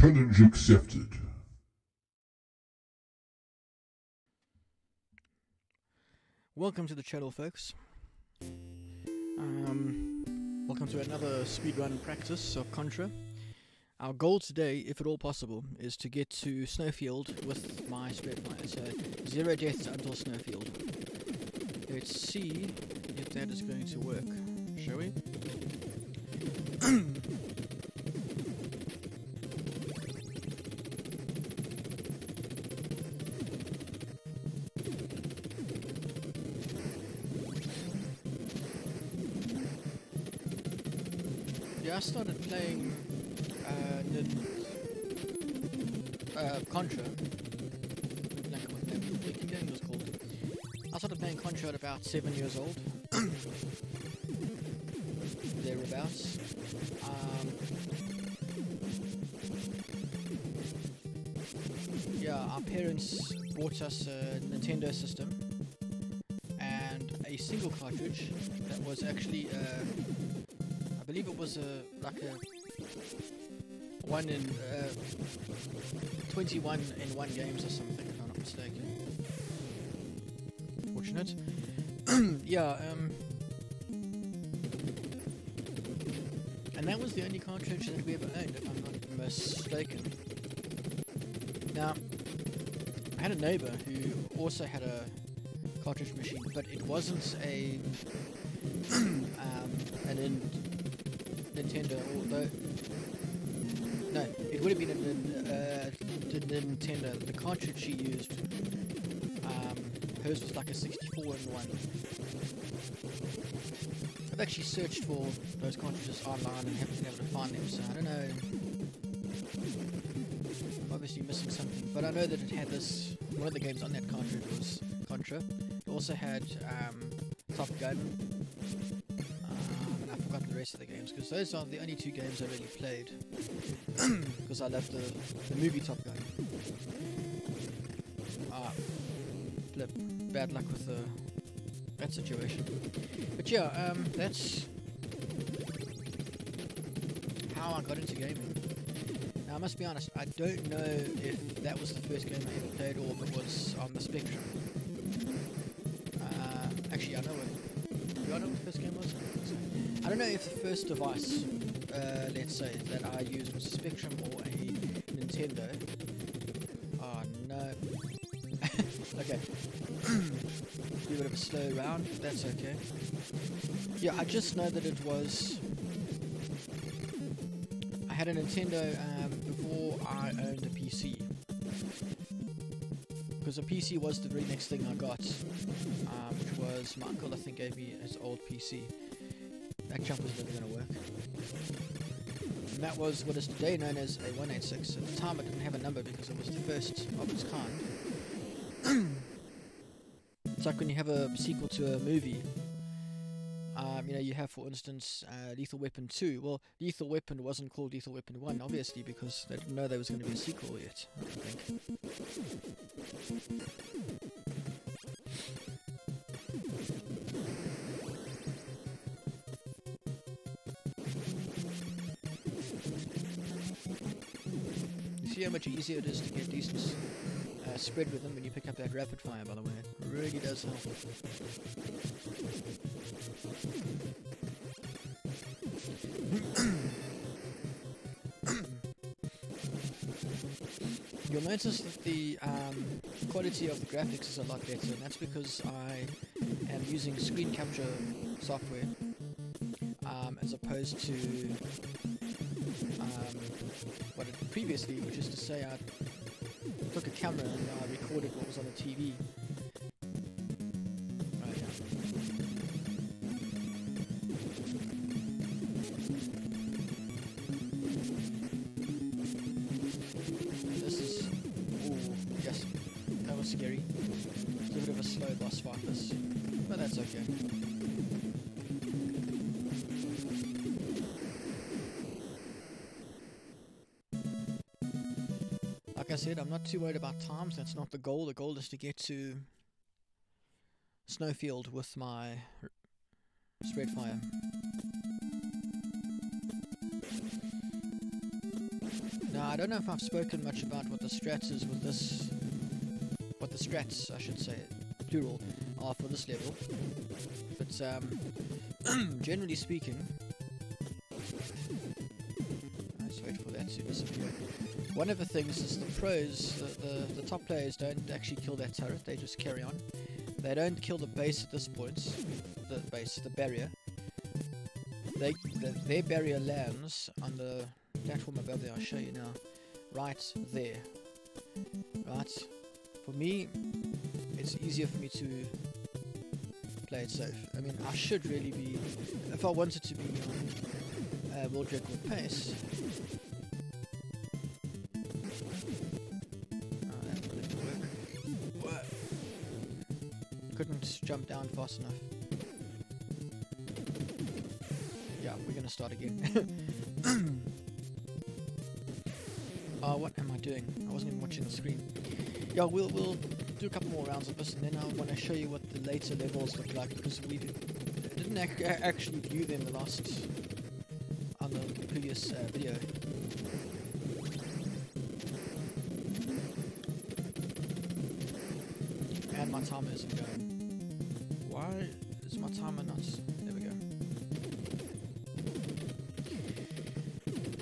Challenge accepted. Welcome to the channel, folks. Welcome to another speedrun practice of Contra. Our goal today, if at all possible, is to get to Snowfield with my Spreadfire. So 0 deaths until Snowfield. Let's see if that is going to work, shall we? Yeah, I started playing Contra. Like what the game was called. I started playing Contra at about 7 years old. Thereabouts. Yeah, our parents bought us a Nintendo system and a single cartridge that was actually I believe it was like a 21 in 1 games or something, if I'm not mistaken. Fortunate. Yeah, and that was the only cartridge that we ever owned, if I'm not mistaken. Now, I had a neighbor who also had a cartridge machine, but it wasn't a Nintendo, although no, it would have been a Nintendo. The cartridge she used, hers was like a 64 in 1. I've actually searched for those cartridges online and haven't been able to find them, so I don't know. I'm obviously missing something, but I know that it had this. One of the games on that cartridge was Contra. It also had Top Gun. And I forgot the rest of the games because those are the only 2 games I really played. Because I loved the movie Top Gun. Bad luck with that situation. But yeah, that's how I got into gaming. Now I must be honest, I don't know if that was the first game I ever played or if it was on the Spectrum. Actually, I know what. Do I know what the first game was? I don't know if the first device, let's say, that I used was a Spectrum or a Nintendo. Oh no. Okay. Be a bit of a slow round, but that's okay. Yeah, I just know that it was. I had a Nintendo before I owned a PC. Because a PC was the very next thing I got. Which was my uncle, I think, gave me his old PC. That jump was never going to work. And that was what is today known as a 186. At the time it didn't have a number because it was the first of its kind. It's like when you have a sequel to a movie. You know, you have, for instance, Lethal Weapon 2. Well, Lethal Weapon wasn't called Lethal Weapon 1, obviously, because they didn't know there was going to be a sequel yet, I don't think. You see how much easier it is to get decent spread with them when you pick up that rapid fire, by the way. It really does help. You'll notice that the quality of the graphics is a lot better, and that's because I am using screen capture software as opposed to what it previously, which is to say I took a camera and I recorded what was on the TV. Right, yeah. This is... Ooh, yes. That was scary. It's a bit of a slow boss fight this. But that's okay. Like I said, I'm not too worried about times. That's not the goal. The goal is to get to Snowfield with my Now I don't know if I've spoken much about what the strats is with this, what the strats, I should say, plural, are for this level. But generally speaking, let's wait for that to disappear. One of the things is the pros, the top players don't actually kill that turret, they just carry on. They don't kill the base at this point, the barrier. Their barrier lands on the platform above there, I'll show you now. Right there. Right? For me, it's easier for me to play it safe. I mean, I should really be, if I wanted to be on world record pace. Oh, that didn't work. What? Couldn't jump down fast enough. Yeah, we're gonna start again. What am I doing? I wasn't even watching the screen. Yeah, we'll do a couple more rounds of this, and then I want to show you what the later levels look like, because we didn't actually view them on the previous video. And my timer isn't going. Why is my timer not? There we go.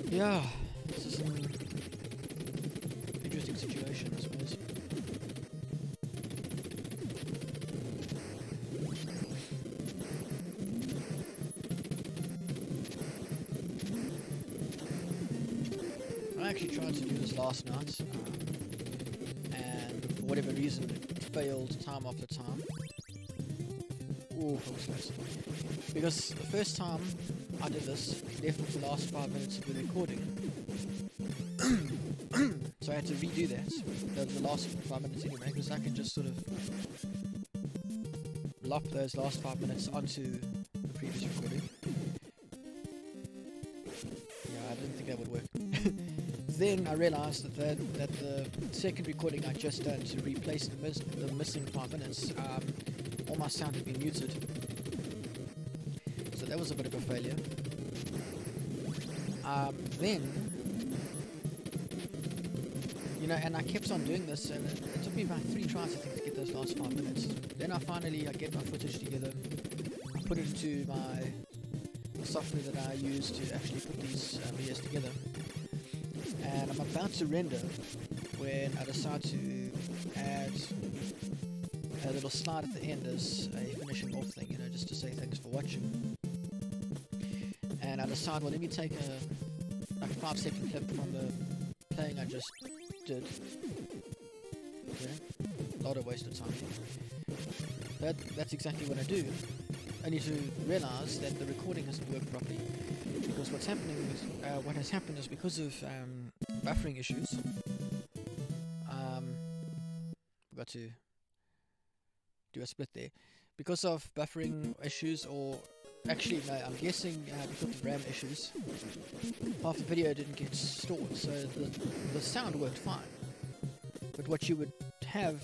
Yeah, this is an interesting situation, I suppose. I actually tried to do this last night, and for whatever reason it failed time after time. Ooh, that was close. Because the first time I did this, left with the last 5 minutes of the recording. So I had to redo that, the last 5 minutes anyway, because I can just sort of lop those last 5 minutes onto the previous recording. Yeah, I didn't think that would work. Then I realized that the second recording I just done to replace the missing 5 minutes, all my sound had been muted. So that was a bit of a failure. Then, you know, and I kept on doing this, and it took me about 3 tries, I think, to get those last 5 minutes. Then I get my footage together, I put it into the software that I use to actually put these videos together. And I'm about to render when I decide to add a little slide at the end as a finishing off thing, you know, just to say thanks for watching. And I decide, well, let me take a 5-second clip from the playing I just did. Yeah, a lot of wasted time. That's exactly what I do. Only to realize that the recording hasn't worked properly, because what has happened is, because of buffering issues, forgot to do a split there. Because of buffering issues, or actually no, I'm guessing because of RAM issues, half the video didn't get stored, so the sound worked fine. But what you would have,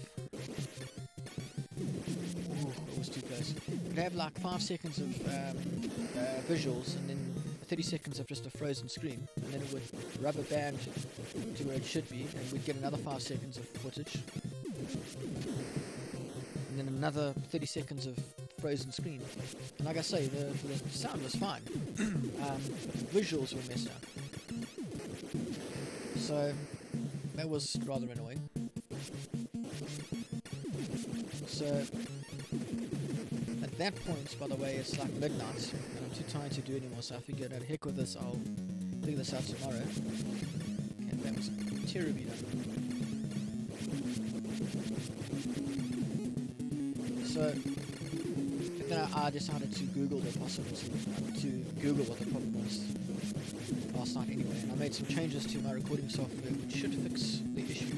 it was too close. You'd have like 5 seconds of visuals, and then 30 seconds of just a frozen screen, and then it would rubber band to where it should be, and we'd get another 5 seconds of footage, and then another 30 seconds of frozen screen. And like I say, the sound was fine. Visuals were messed up. So that was rather annoying. So at that point, by the way, it's like midnight, and I'm too tired to do anymore, so I figured, out heck with this, I'll figure this out tomorrow. Okay, that was terribly done. So then I decided to Google the possibility, to Google what the problem was last night anyway, and I made some changes to my recording software which should fix the issue.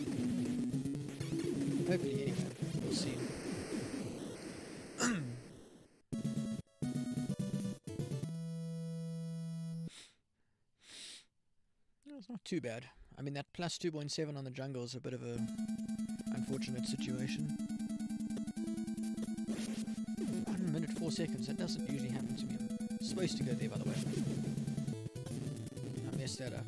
Hopefully, anyway, we'll see. It's not too bad. I mean, that plus 2.7 on the jungle is a bit of a unfortunate situation. 1 minute 4 seconds, that doesn't usually happen to me. I'm supposed to go there, by the way. I messed that up.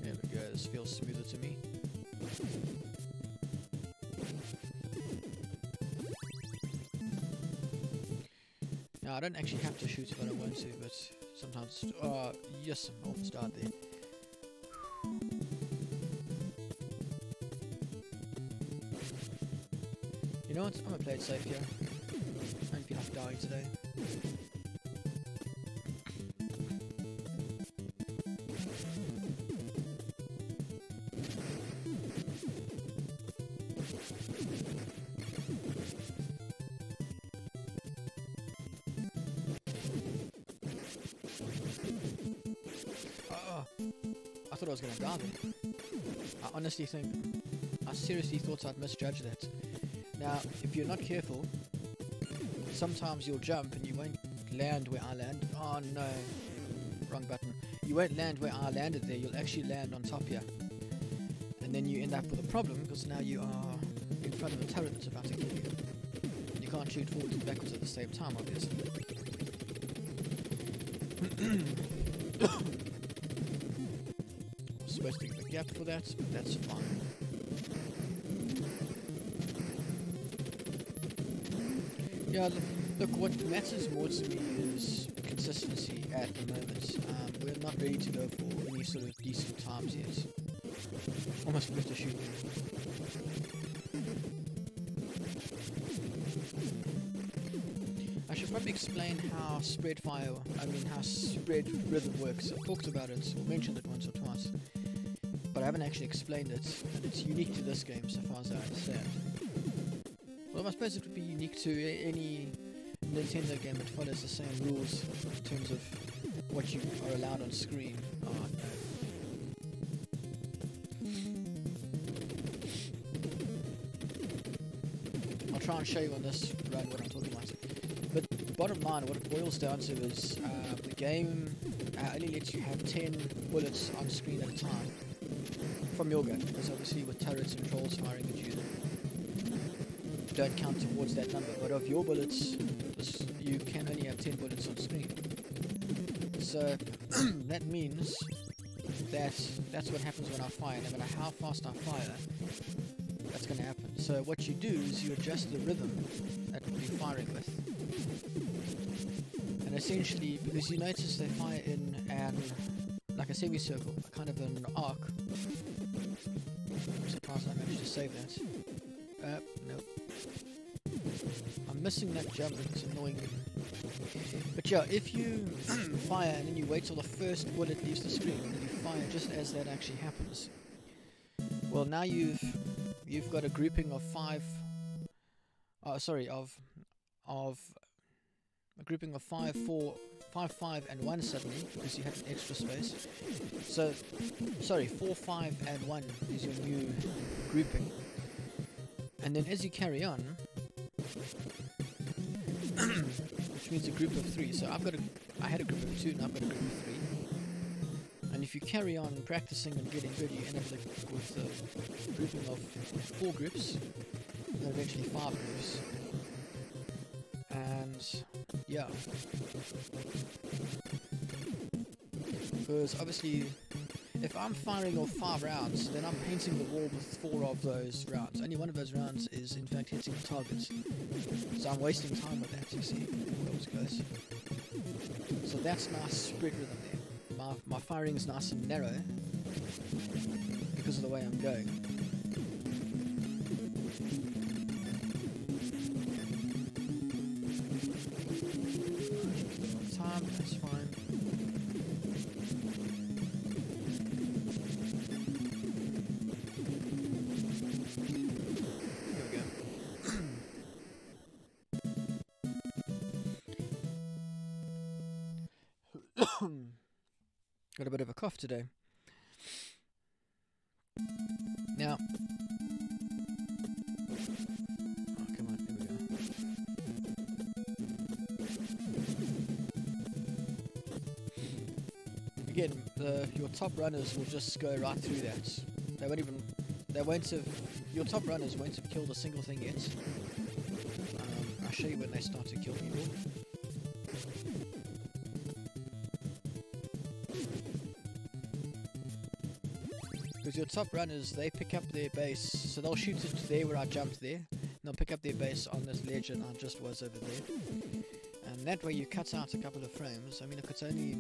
There we go, this feels smoother to me. Now, I don't actually have to shoot if I don't want to, but sometimes... yes, I almost died there. You know what? I'm gonna play it safe here. I don't feel like dying today. I thought I was gonna die there. I seriously thought I'd misjudged that. Now, if you're not careful, sometimes you'll jump and you won't land where I land. Oh no, wrong button. You won't land where I landed there, you'll actually land on top here. And then you end up with a problem, because now you are in front of a turret that's about to kill you. And you can't shoot forwards and backwards at the same time, obviously. I was supposed to give a gap for that, but that's fine. Yeah, look, what matters more to me is consistency at the moment. We're not ready to go for any sort of decent times yet. Almost forgot to shoot. I should probably explain how how spread rhythm works. I've talked about it, or mentioned it once or twice, but I haven't actually explained it, and it's unique to this game so far as I understand. Well, I suppose it would be unique to any Nintendo game that follows the same rules in terms of what you are allowed on screen. Oh no. I'll try and show you on this run what I'm talking about. But bottom line, what it boils down to is the game only lets you have 10 bullets on screen at a time from your gun, because obviously with turrets and trolls firing at you, don't count towards that number. But of your bullets, you can only have 10 bullets on screen. So that means that that's what happens when I fire. No matter how fast I fire, that's going to happen. So what you do is you adjust the rhythm that you're firing with. And essentially, because you notice they fire in like a semicircle, a kind of an arc. I'm surprised I managed to save that. Nope. I'm missing that jump, it's annoying. But yeah, if you fire and then you wait till the first bullet leaves the screen, and then you fire just as that actually happens, well, now you've got a grouping of a grouping of 5, 4, 5, 5, and 1 suddenly, because you had an extra space. So, 4, 5, and 1 is your new grouping. And then as you carry on, which means a group of 3. So I had a group of 2, now I've got a group of 3. And if you carry on practicing and getting good, you end up with a grouping of 4 groups, and then eventually 5 groups. And yeah, because obviously, if I'm firing off 5 rounds, then I'm painting the wall with 4 of those rounds. Only one of those rounds is in fact hitting the targets. So I'm wasting time with that, you see. Those guys. So that's nice spread rhythm there. My firing is nice and narrow because of the way I'm going. Time, that's fine. Got a bit of a cough today. Now, oh come on, here we go. Again, your top runners will just go right through that. Your top runners won't have killed a single thing yet. I I show you when they start to kill people. Because your top runners, they pick up their base, so they'll shoot it there where I jumped there, and they'll pick up their base on this ledge and I just was over there. And that way you cut out a couple of frames. I mean, if it's only,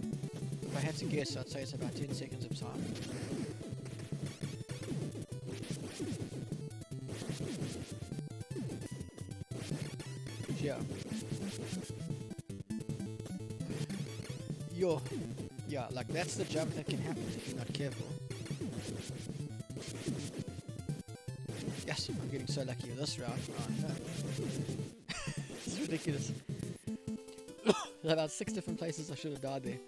if I had to guess, I'd say it's about 10 seconds of time. But yeah. Yeah, like that's the jump that can happen if you're not careful. Yes, I'm getting so lucky with this round. Oh no. It's ridiculous. There's about 6 different places I should have died there.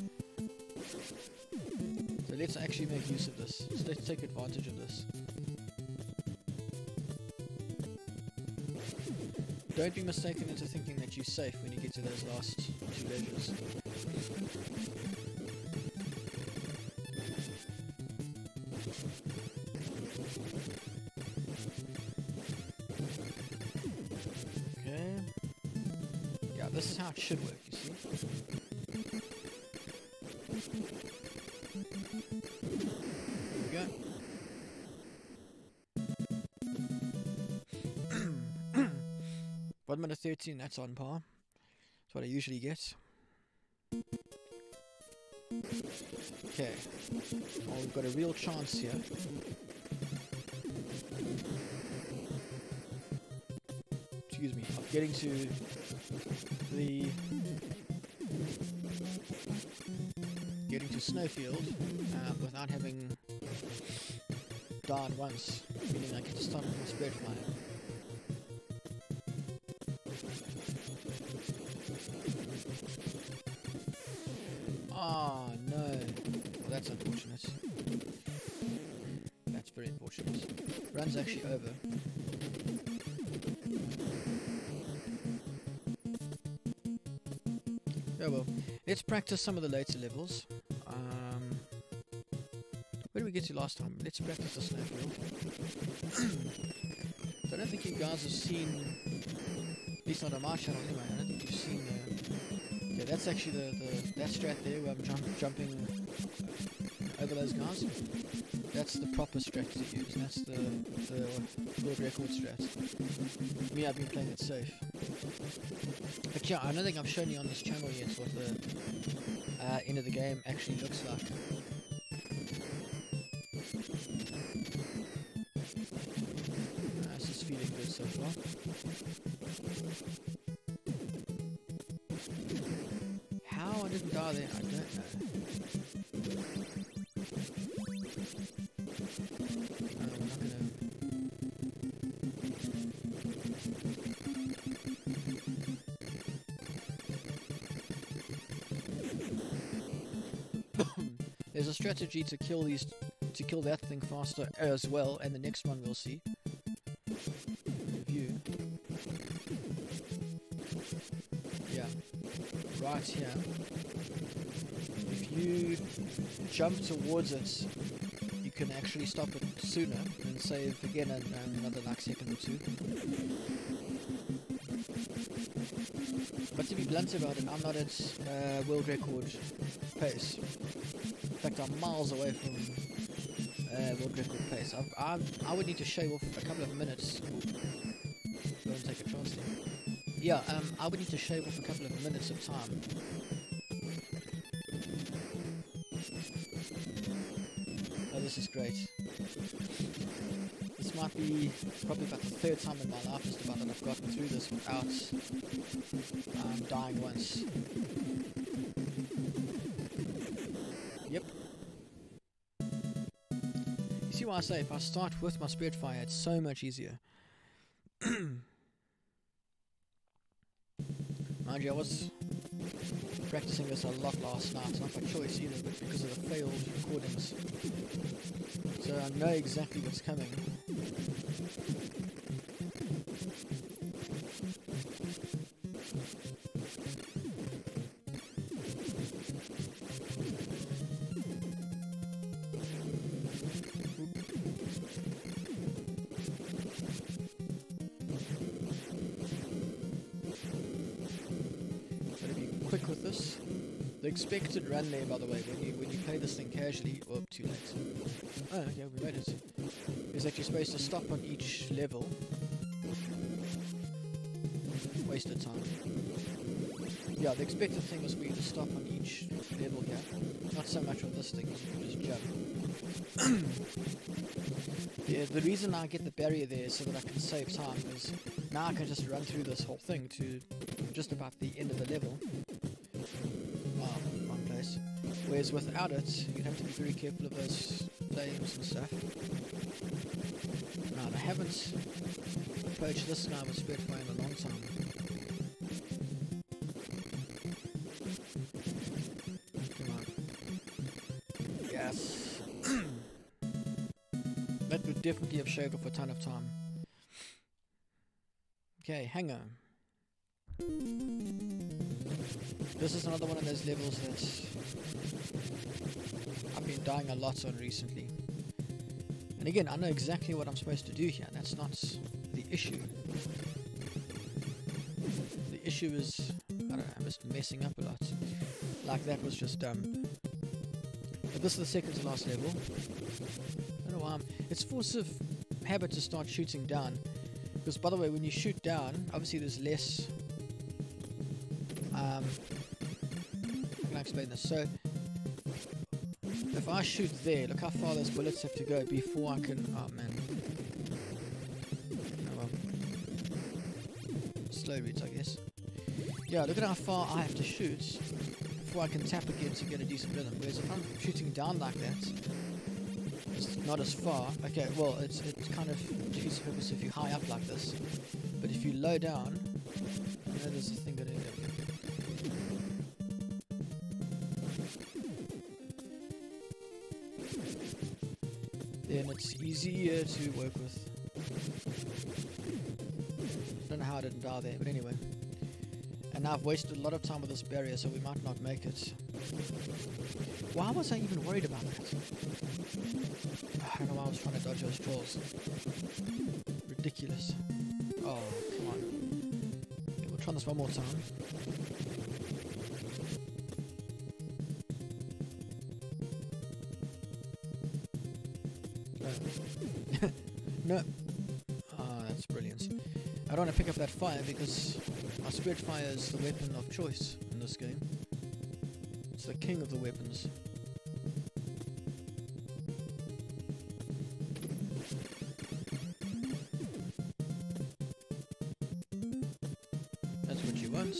So let's actually make use of this. So let's take advantage of this. Don't be mistaken into thinking that you're safe when you get to those last 2 ledges. Okay. Yeah, this is how it should work, you see. There we go. 1 minute 13, that's on par. That's what I usually get. Okay. Oh, we've got a real chance here. Excuse me, of getting to Snowfield without having died once, meaning I get to start with my spread flying. Oh no, well, that's unfortunate. That's very unfortunate. Run's actually over. Oh well, let's practice some of the later levels. Where did we get to last time? Let's practice the Snowfield. So I don't think you guys have seen, at least not on my channel anyway, I don't think you've seen yeah, that's actually that strat there where I'm jumping over those guys. That's the proper strat to use, that's the world record strat. Me, I've been playing it safe. But yeah, I don't think I've shown you on this channel yet what the end of the game actually looks like. This is feeling good so far. How I didn't die there, I don't know. We're not gonna... There's a strategy to kill that thing faster as well, and the next one we'll see. Review. Yeah. Right here. If you jump towards it, you can actually stop it sooner and save again another like second or 2. But to be blunt about it, I'm not at world record pace. In fact, I'm miles away from world record pace. I would need to shave off a couple of minutes. Go and take a chance there. Yeah, I would need to shave off a couple of minutes of time. Oh, this is great. This might be probably about the 3rd time in my life just about that I've gotten through this without dying once. Yep. You see why I say if I start with my spirit fire, it's so much easier. Mind you, I was practicing this a lot last night, not by choice either, but because of the failed recordings. So I know exactly what's coming. this. The expected run there, by the way, when you play this thing casually, oh, too late. Oh, okay, we made it. Is that you're supposed to stop on each level. Wasted time. Yeah, the expected thing was for you to stop on each level here. Not so much on this thing, you can just jump. Yeah, the reason I get the barrier there is so that I can save time, because now I can just run through this whole thing to just about the end of the level. One place. Whereas without it, you'd have to be very careful of those flames and stuff. Now, I haven't approached this guy with spread fire in a long time. Come on. Yes. That would definitely have shaved off a ton of time. Okay, hanger. This is another one of those levels that I've been dying a lot on recently. And again, I know exactly what I'm supposed to do here. That's not the issue. The issue is, I don't know, I'm just messing up a lot. Like that was just dumb. But this is the second to last level. I don't know why it's force of habit to start shooting down. Because by the way, when you shoot down, obviously there's less... how can I explain this? So, if I shoot there, look how far those bullets have to go before I can... Oh man. Oh well. Slow reads, I guess. Yeah, look at how far I have to shoot before I can tap again to get a decent rhythm. Whereas if I'm shooting down like that, it's not as far. Okay, well, it's kind of defeats the purpose if you're high up like this. But if you low down, I know there's a thing that then it's easier to work with. Don't know how I didn't die there, but anyway. And now I've wasted a lot of time with this barrier, so we might not make it. Why was I even worried about that? I don't know why I was trying to dodge those trolls. Ridiculous. Oh, come on. Okay, we'll try this one more time. No. Oh, that's brilliant. I don't want to pick up that fire because my spirit fire is the weapon of choice in this game. It's the king of the weapons. That's what you want.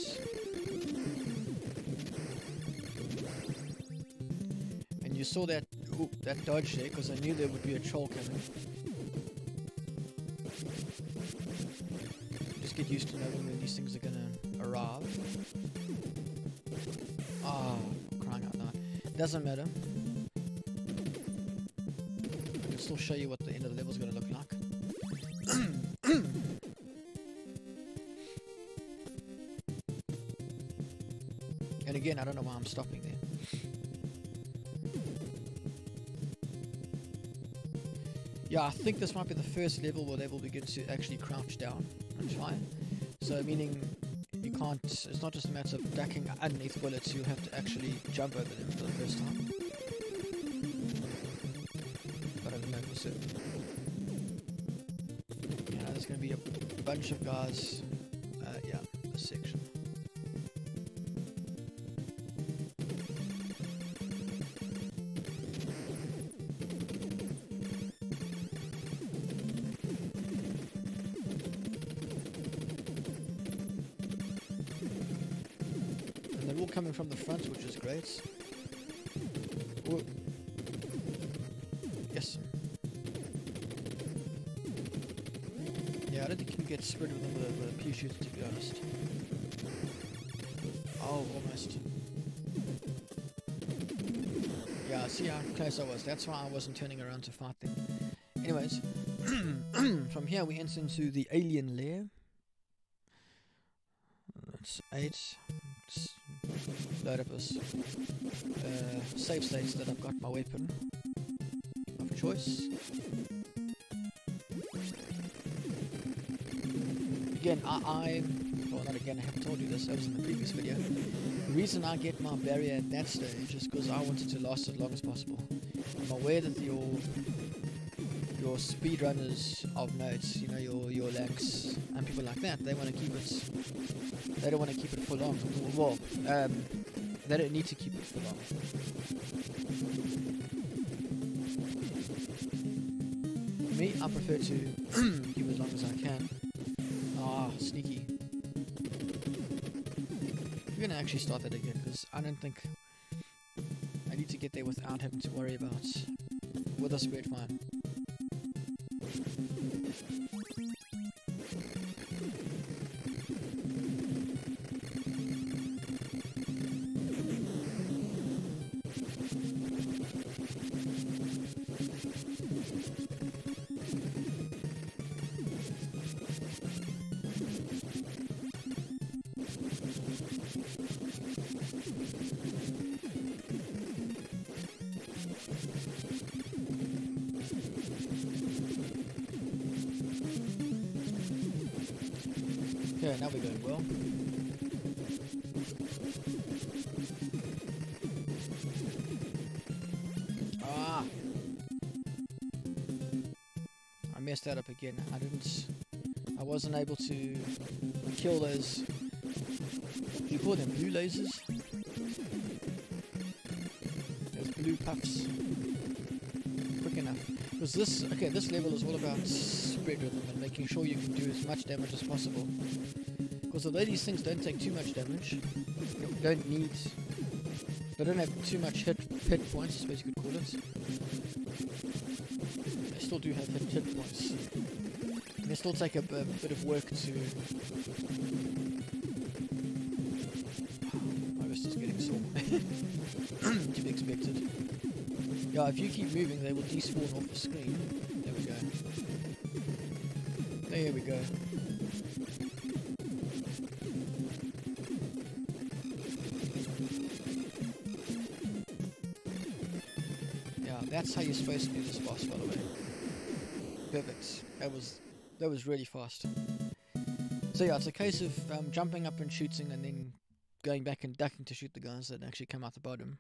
And you saw that dodge there because I knew there would be a troll coming. Just get used to knowing when these things are gonna arrive. Oh, crying out loud. Doesn't matter. I can still show you what the end of the level is gonna look like. And again, I don't know why I'm stopping there. Yeah, I think this might be the first level where they will begin to actually crouch down and fire. So meaning you can't, it's not just a matter of ducking underneath bullets, you have to actually jump over them for the first time. But I don't know for certain. Yeah, there's going to be a bunch of guys, yeah, this section. Coming from the front, which is great. Ooh. Yes. Yeah, I don't think you can get spread with them with a pea shooter, to be honest. Oh, almost. Yeah, see how close I was. That's why I wasn't turning around to fight them. Anyways, from here we enter into the alien lair. That's 8. Load up this save states that I've got my weapon of choice. Again, well, not again, I haven't told you this, that was in the previous video. The reason I get my barrier at that stage is because I want it to last as long as possible. I'm aware that your speedrunners of notes, you know, your Lex and people like that, they want to keep it, they don't want to keep it for long. Well, they don't need to keep it for long. Me, I prefer to keep as long as I can. Ah, sneaky. We're gonna actually start that again, because I don't think I need to get there without having to worry about with a spread fire. Okay, now we're going well. Ah! I messed that up again. I wasn't able to kill those, what do you call them, blue lasers? Those blue puffs. Quick enough. Because this level is all about spread rhythm and making sure you can do as much damage as possible. Because although these things don't take too much damage, they don't have too much hit points, I suppose you could call it. They still do have hit points. And they still take a bit of work to... My wrist is getting sore. To be expected. Yeah, if you keep moving, they will despawn off the screen. There we go. There we go. Yeah, that's how you're supposed to do this boss, by the way. Perfect. That was really fast. So yeah, it's a case of jumping up and shooting, and then going back and ducking to shoot the guys that actually come out the bottom.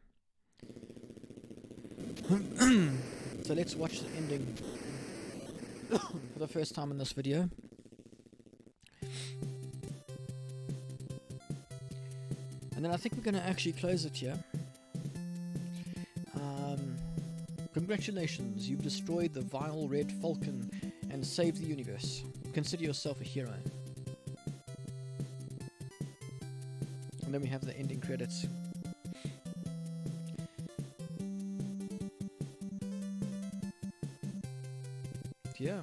So let's watch the ending for the first time in this video. And then I think we're going to actually close it here. Congratulations, you've destroyed the vile red falcon and saved the universe. Consider yourself a hero. And then we have the ending credits. Yeah.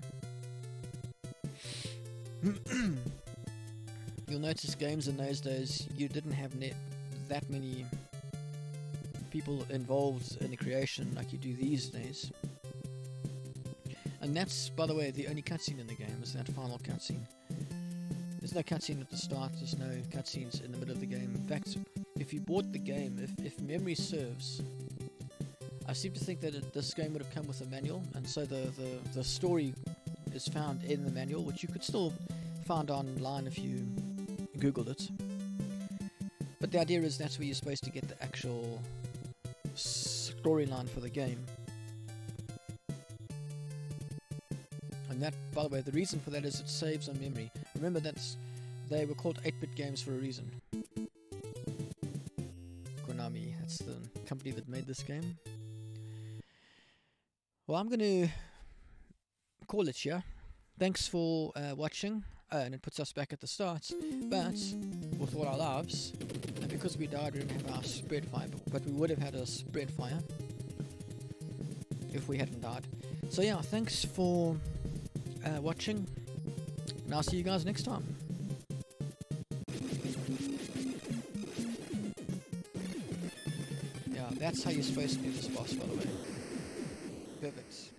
You'll notice games in those days, you didn't have that many people involved in the creation like you do these days. And that's, by the way, the only cutscene in the game, is that final cutscene. There's no cutscene at the start, there's no cutscenes in the middle of the game. In fact, if you bought the game, if memory serves, I seem to think that this game would have come with a manual, and so the story is found in the manual, which you could still find online if you Googled it. But the idea is that's where you're supposed to get the actual storyline for the game. And that, by the way, the reason for that is it saves on memory. Remember that they were called 8-bit games for a reason. Konami, that's the company that made this game. Well, I'm going to call it here. Thanks for watching. And it puts us back at the start. But with all our lives, and because we died, we didn't have our spread fire. But we would have had a spread fire if we hadn't died. So yeah, thanks for watching. And I'll see you guys next time. Yeah, that's how you're supposed to do this boss, by the way. Perfect.